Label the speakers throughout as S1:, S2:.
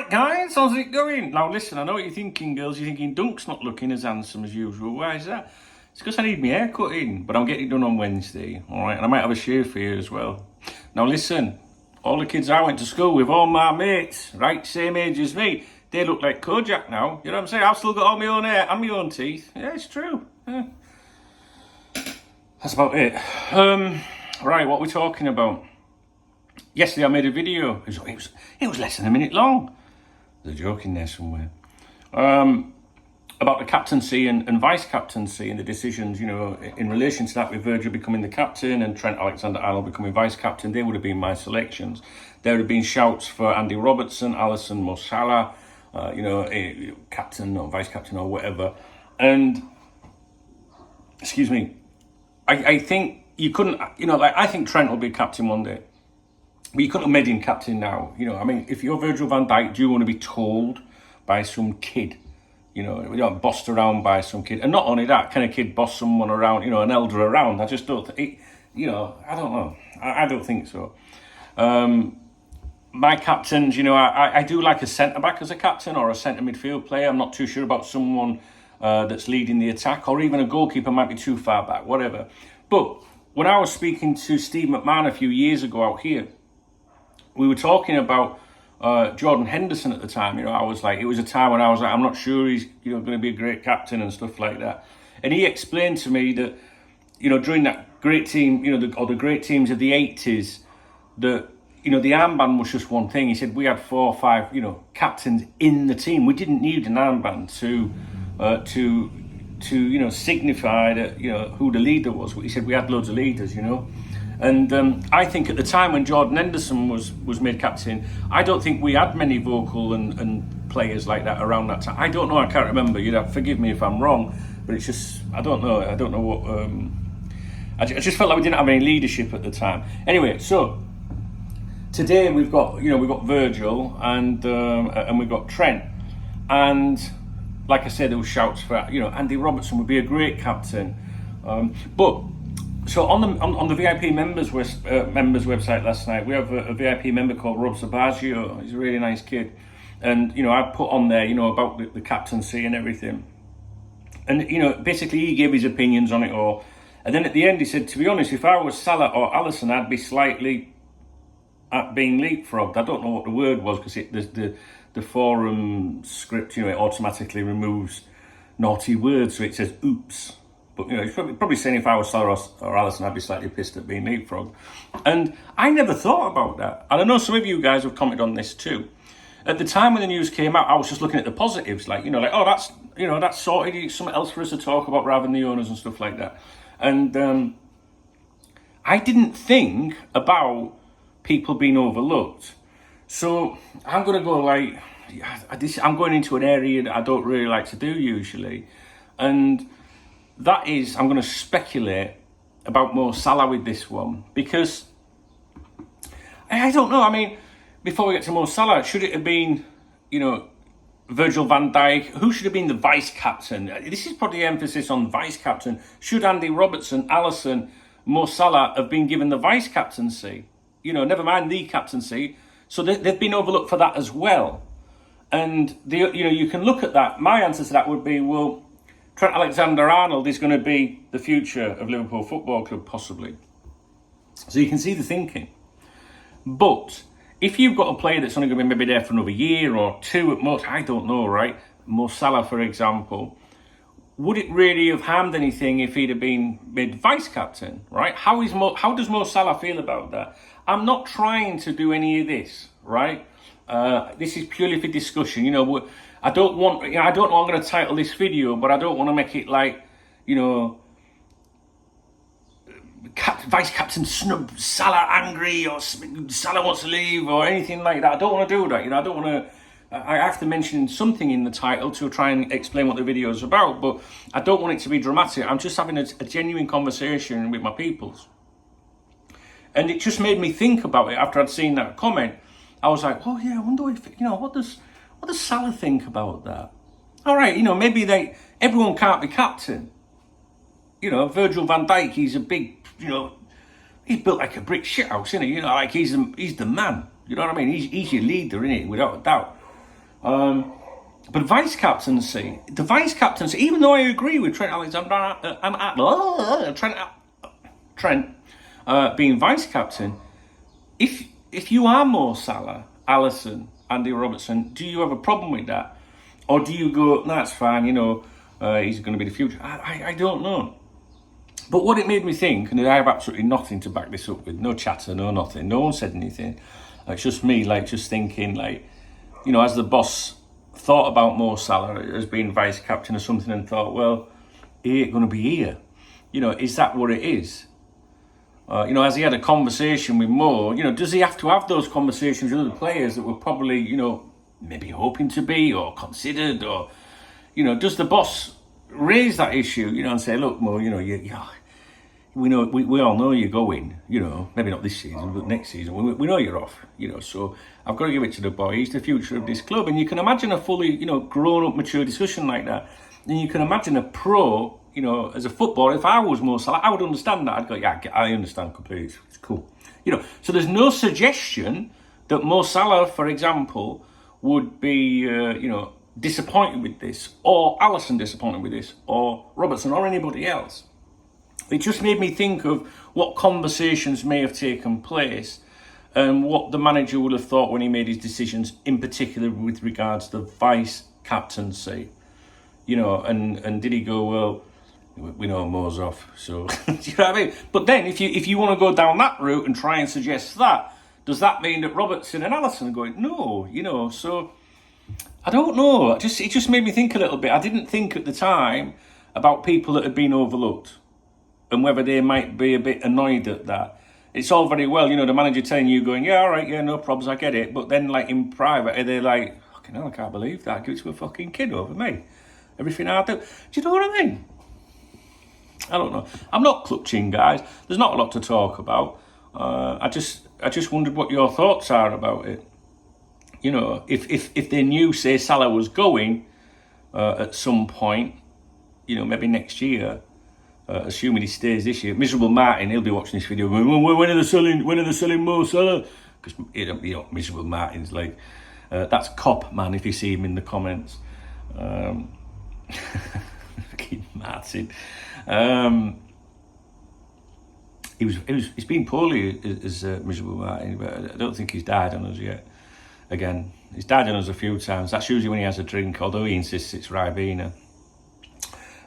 S1: Alright guys, how's it going? Now listen, I know what you're thinking, girls. You're thinking Dunk's not looking as handsome as usual. Why is that? It's because I need my hair cut in, but I'm getting it done on Wednesday, alright? And I might have a shave for you as well. Now listen, all the kids I went to school with, all my mates, right, same age as me, they look like Kojak now. You know what I'm saying? I've still got all my own hair and my own teeth. Yeah, it's true. Yeah. That's about it. Right, what we're talking about. Yesterday I made a video. It was less than a minute long. There's a joke in there somewhere. About the captaincy and vice-captaincy and the decisions, you know, in relation to that, with Virgil becoming the captain and Trent Alexander-Arnold becoming vice-captain. They would have been my selections. There would have been shouts for Andy Robertson, Alisson, Mo Salah, captain or vice-captain or whatever. And, excuse me, I think you couldn't, you know, like, I think Trent will be captain one day. But you couldn't have made him captain now. You know, I mean, if you're Virgil van Dijk, do you want to be told by some kid? You know, you don't bossed around by some kid. And not only that, can a kid boss someone around, you know, an elder around? I just don't think, you know, I don't know. I don't think so. My captains, you know, I do like a centre-back as a captain or a centre midfield player. I'm not too sure about someone that's leading the attack, or even a goalkeeper might be too far back, whatever. But when I was speaking to Steve McMahon a few years ago out here, we were talking about Jordan Henderson at the time. You know, I was like, it was a time when I was like, I'm not sure he's, you know, going to be a great captain and stuff like that. And he explained to me that, you know, during that great team, you know, the great teams of the 80s, that, you know, the armband was just one thing. He said we had 4 or 5, you know, captains in the team. We didn't need an armband to you know, signify that, you know, who the leader was. He said we had loads of leaders, you know. And I think at the time when Jordan Henderson was made captain, I don't think we had many vocal and players like that around that time. I don't know, I can't remember. You'd have to forgive me if I'm wrong, but it's just, I don't know what, I just felt like we didn't have any leadership at the time. Anyway, so today we've got Virgil and we've got Trent, and like I said, there were shouts for, you know, Andy Robertson would be a great captain, but. So on the VIP members website last night, we have a VIP member called Rob Sabaggio. He's a really nice kid, and you know, I put on there, you know, about the captaincy and everything, and you know, basically he gave his opinions on it all, and then at the end he said, to be honest, if I was Salah or Alisson, I'd be slightly at being leapfrogged. I don't know what the word was because the forum script, you know, it automatically removes naughty words, so it says oops. But, you know, he's probably saying if I was Salah or Alisson, I'd be slightly pissed at being leapfrogged. And I never thought about that. And I know some of you guys have commented on this too. At the time when the news came out, I was just looking at the positives, like, you know, like, oh, that's sorted. It's something else for us to talk about rather than the owners and stuff like that. And I didn't think about people being overlooked. So I'm going to go like, I'm going into an area that I don't really like to do usually. And that is, I'm going to speculate about Mo Salah with this one, because I don't know. I mean, before we get to Mo Salah, should it have been, you know, Virgil van Dijk? Who should have been the vice-captain? This is probably emphasis on vice-captain. Should Andy Robertson, Alisson, Mo Salah have been given the vice-captaincy? You know, never mind the captaincy. So they've been overlooked for that as well. And, you know, you can look at that. My answer to that would be, well, Trent Alexander-Arnold is going to be the future of Liverpool Football Club, possibly. So you can see the thinking. But if you've got a player that's only going to be maybe there for another year or 2 at most, I don't know, right? Mo Salah, for example, would it really have harmed anything if he'd have been made vice-captain, right? How does Mo Salah feel about that? I'm not trying to do any of this, right? This is purely for discussion. You know, I don't know what I'm going to title this video, but I don't want to make it like, you know, Vice-Captain Snub, Salah angry, or Salah wants to leave, or anything like that. I don't want to do that. You know, I don't want to. I have to mention something in the title to try and explain what the video is about, but I don't want it to be dramatic. I'm just having a genuine conversation with my peoples. And it just made me think about it after I'd seen that comment. I was like, oh yeah, I wonder if, you know, what does Salah think about that? All right, you know, maybe everyone can't be captain. You know, Virgil van Dijk, he's a big, you know, he's built like a brick shithouse, isn't he? You know, like he's the man. You know what I mean? He's your leader, isn't he? Without a doubt. But vice captaincy, even though I agree with Trent Trent being vice captain, if you are Mo Salah, Alisson, Andy Robertson, do you have a problem with that? Or do you go, that's fine, he's going to be the future? I don't know. But what it made me think, and I have absolutely nothing to back this up with, no chatter, no nothing, no one said anything. It's just me, just thinking, as the boss thought about Mo Salah as being vice captain or something and thought, well, he ain't going to be here. Is that what it is? As he had a conversation with Mo, does he have to have those conversations with other players that were probably, maybe hoping to be or considered, or, does the boss raise that issue, and say, look, Mo, we all know you're going, maybe not this season, but next season, we know you're off, so I've got to give it to the boy. He's the future of this club. And you can imagine a fully, grown-up, mature discussion like that. And you can imagine a pro, as a footballer, if I was Mo Salah, I would understand that. I'd go, yeah, I understand completely. It's cool. So there's no suggestion that Mo Salah, for example, would be, disappointed with this, or Alisson disappointed with this, or Robertson, or anybody else. It just made me think of what conversations may have taken place and what the manager would have thought when he made his decisions, in particular with regards to the vice captaincy. And did he go, well, we know Mo's off, so do you know what I mean? But then if you want to go down that route and try and suggest that, does that mean that Robertson and Alisson are going, no, so I don't know. It just made me think a little bit. I didn't think at the time about people that had been overlooked and whether they might be a bit annoyed at that. It's all very well, the manager telling you, going, yeah, all right, yeah, no problems, I get it. But then, in private, they're like, fucking hell, I can't believe that. Give it to a fucking kid over me. Everything I do. Do you know what I mean? I don't know. I'm not clutching, guys. There's not a lot to talk about. I just wondered what your thoughts are about it. If they knew, say, Salah was going at some point, maybe next year, assuming he stays this year. Miserable Martin, he'll be watching this video going, when are they selling Mo Salah? Because, Miserable Martin's like, that's Cop, man, if you see him in the comments. Martin. He's been poorly as Miserable Martin, but I don't think he's died on us yet. Again, he's died on us a few times. That's usually when he has a drink, although he insists it's Ribena.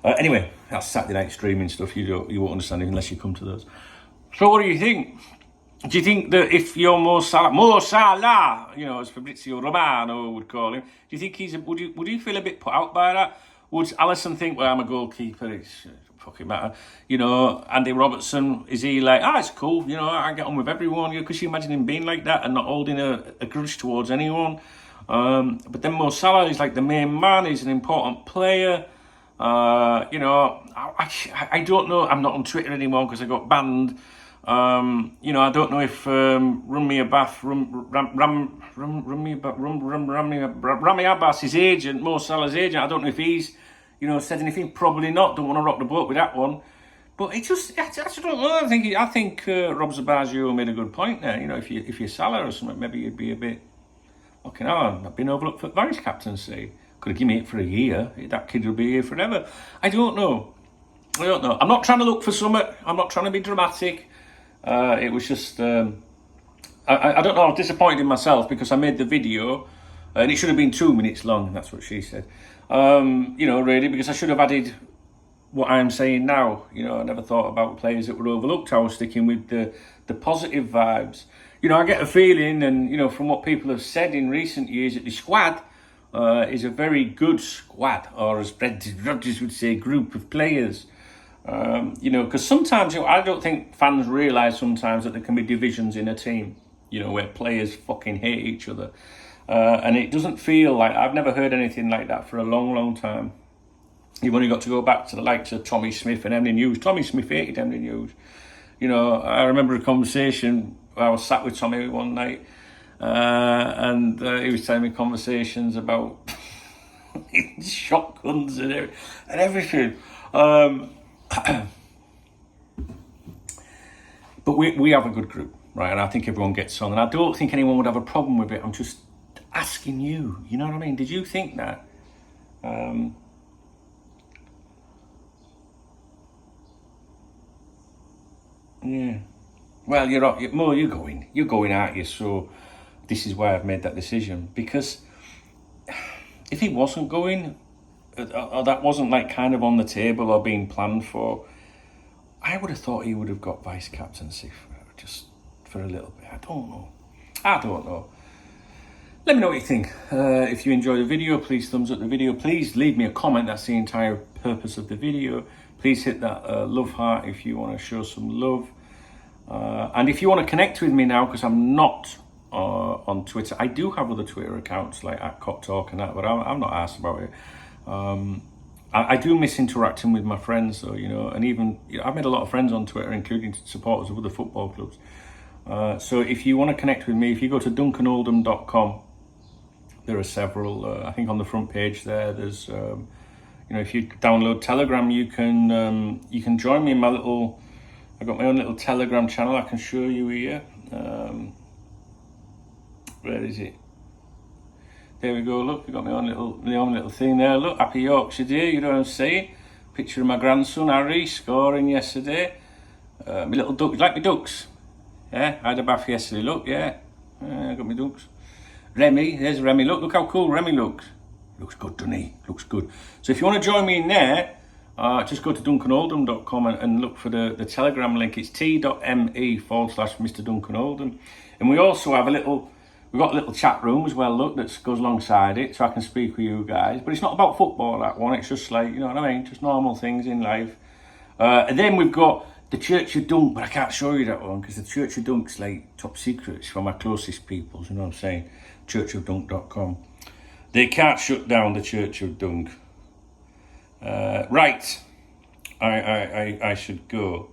S1: Anyway, that's Saturday night streaming stuff. You won't understand it unless you come to those. So what do you think? Do you think that if you're Mo Salah, as Fabrizio Romano would call him, do you think would he feel a bit put out by that? Would Alisson think, well, I'm a goalkeeper, it's fucking matter? Andy Robertson, is he like, it's cool, I get on with everyone? Because you imagine him being like that and not holding a grudge towards anyone? But then Mo Salah is like the main man, he's an important player. I don't know. I'm not on Twitter anymore because I got banned. I don't know if Rami Abbas, his agent, Mo Salah's agent, I don't know if he's, said anything. Probably not. Don't want to rock the boat with that one. But I just don't know. I think Rob Zabazio made a good point there. If you're Salah or something, maybe you'd be a bit, I've been overlooked for vice captaincy. Could have given me it for a year. That kid will be here forever. I don't know. I'm not trying to look for something. I'm not trying to be dramatic. It was just... I don't know. I was disappointed in myself because I made the video and it should have been 2 minutes long. That's what she said. Really, because I should have added what I'm saying now. I never thought about players that were overlooked. I was sticking with the positive vibes. I get a feeling, and, from what people have said in recent years, that the squad... is a very good squad, or as Rodgers would say, group of players. Because sometimes I don't think fans realise sometimes that there can be divisions in a team, where players fucking hate each other. And it doesn't feel like, I've never heard anything like that for a long, long time. You've only got to go back to the likes of Tommy Smith and Emily Hughes. Tommy Smith hated Emily Hughes. I remember a conversation, I was sat with Tommy one night, and he was telling me conversations about shotguns and everything. But we have a good group, right? And I think everyone gets on. And I don't think anyone would have a problem with it. asking you. You know what I mean? Did you think that? Yeah. Well, you're going. You're going, aren't you? So this is why I've made that decision. Because if he wasn't going, or that wasn't like kind of on the table or being planned for, I would have thought he would have got vice captaincy just for a little bit. I don't know. Let me know what you think. If you enjoy the video, please thumbs up the video. Please leave me a comment. That's the entire purpose of the video. Please hit that love heart if you want to show some love. And if you want to connect with me now, because I'm not on Twitter. I do have other Twitter accounts like @CopTalk and that, but I'm not asked about it. I do miss interacting with my friends, though, and even I've made a lot of friends on Twitter, including supporters of other football clubs. So if you want to connect with me, if you go to duncanoldham.com, there are several. I think on the front page there's if you download Telegram, you can join me in my little. I've got my own little Telegram channel. I can show you here. Where is it? There we go. Look, I've got my own little thing there. Look, Happy Yorkshire Day. You know what I'm saying? Picture of my grandson Harry scoring yesterday. My little duck. You like my ducks? Yeah, I had a bath yesterday. Look, yeah, I got my ducks. Remy, there's Remy. Look how cool Remy looks. Looks good, doesn't he? Looks good. So if you want to join me in there, just go to duncanoldham.com and look for the Telegram link. It's t.me/Mr. Duncan Oldham. And we also have we've got a little chat room as well, look, that goes alongside it, so I can speak with you guys. But it's not about football, that one. It's just like, you know what I mean? Just normal things in life. And then we've got the Church of Dunk, but I can't show you that one because the Church of Dunk's like top secret. It's for my closest people, you know what I'm saying? churchofdunk.com. They can't shut down the Church of Dunk. Right. I should go.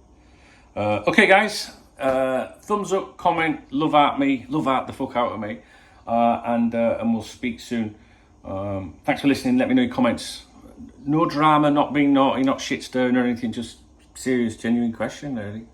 S1: Okay, guys. Thumbs up, comment, love at the fuck out of me, and we'll speak soon. Thanks for listening. Let me know your comments. No drama, not being naughty, not shit stirring or anything. Just serious, genuine question, really.